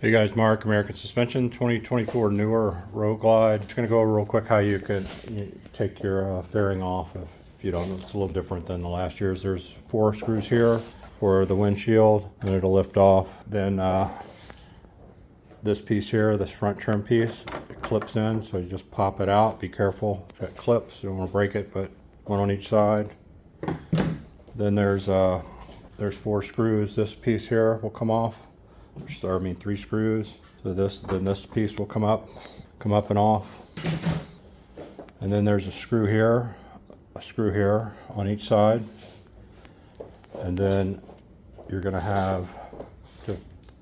Hey guys, Mark, American Suspension, 2024 newer Road Glide. Just gonna go over real quick how you could take your fairing off if you don't know. It's a little different than the last year's. There's 4 screws here for the windshield and it'll lift off. Then this piece here, this front trim piece, it clips in, so you just pop it out. Be careful, it's got clips, you don't want to break it, but one on each side. Then there's 4 screws. This piece here will come off. 3 screws. So this piece will come up and off. And then there's a screw here on each side. And then you're gonna have to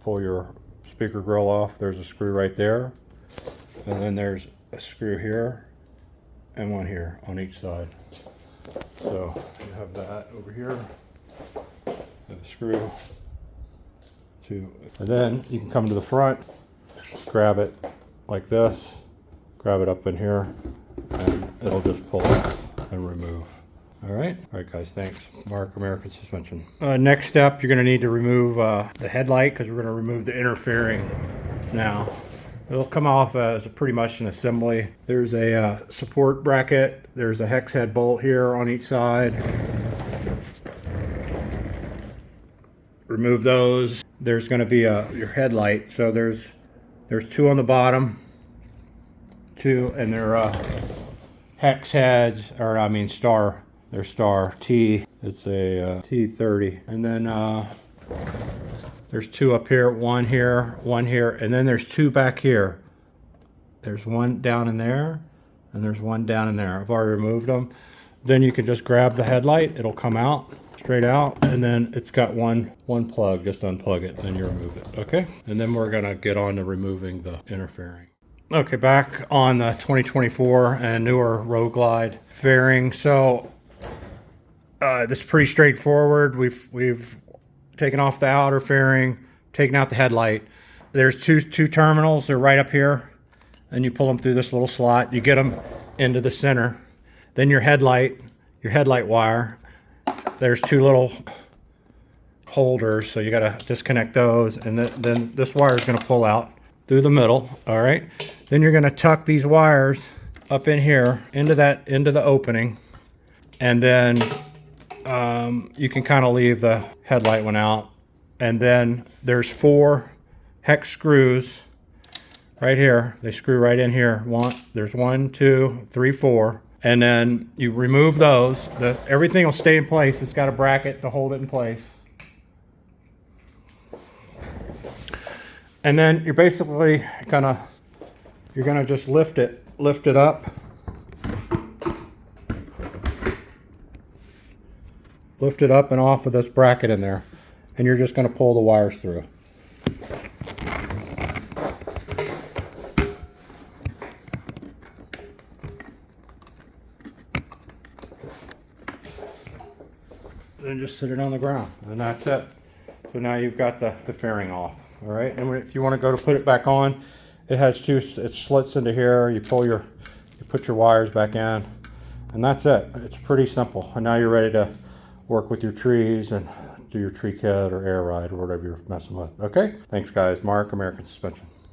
pull your speaker grill off. There's a screw right there. And then there's a screw here and one here on each side. So you have that over here. And a screw. And then you can come to the front, grab it like this, grab it up in here, and it'll just pull off and remove. All right guys, thanks. Mark, American Suspension. Next step, you're gonna need to remove the headlight, because we're gonna remove the inner fairing now. It'll come off as pretty much an assembly. There's a support bracket, there's a hex head bolt here on each side. Remove those. There's going to be your headlight. So there's 2 on the bottom, 2, and they're hex heads, or I mean star. They're star T. It's a T30. And then there's 2 up here, 1 here, 1 here, and then there's 2 back here. There's 1 down in there, and there's 1 down in there. I've already removed them. Then you can just grab the headlight. It'll come out. Straight out, and then it's got one plug. Just unplug it, then you remove it. Okay, and then we're gonna get on to removing the inner fairing. Okay, back on the 2024 and newer Road Glide fairing. So this is pretty straightforward. We've taken off the outer fairing, taken out the headlight. There's two terminals. They're right up here, and you pull them through this little slot. You get them into the center. Then your headlight wire. There's 2 little holders, so you gotta disconnect those, and then this wire is gonna pull out through the middle. All right, then you're gonna tuck these wires up in here into the opening, and then you can kind of leave the headlight one out. And then there's 4 hex screws right here. They screw right in here. There's 1, 2, 3, 4. And then you remove those. Everything will stay in place. It's got a bracket to hold it in place. And then you're basically gonna just lift it up. Lift it up and off with this bracket in there. And you're just gonna pull the wires through. Then just sit it on the ground, and that's it. So now you've got the fairing off. All right, and if you want to go to put it back on, it has it slits into here. You put your wires back in, and that's it. It's pretty simple. And now you're ready to work with your trees and do your tree kit or air ride or whatever you're messing with. Okay, thanks guys. Mark, American Suspension.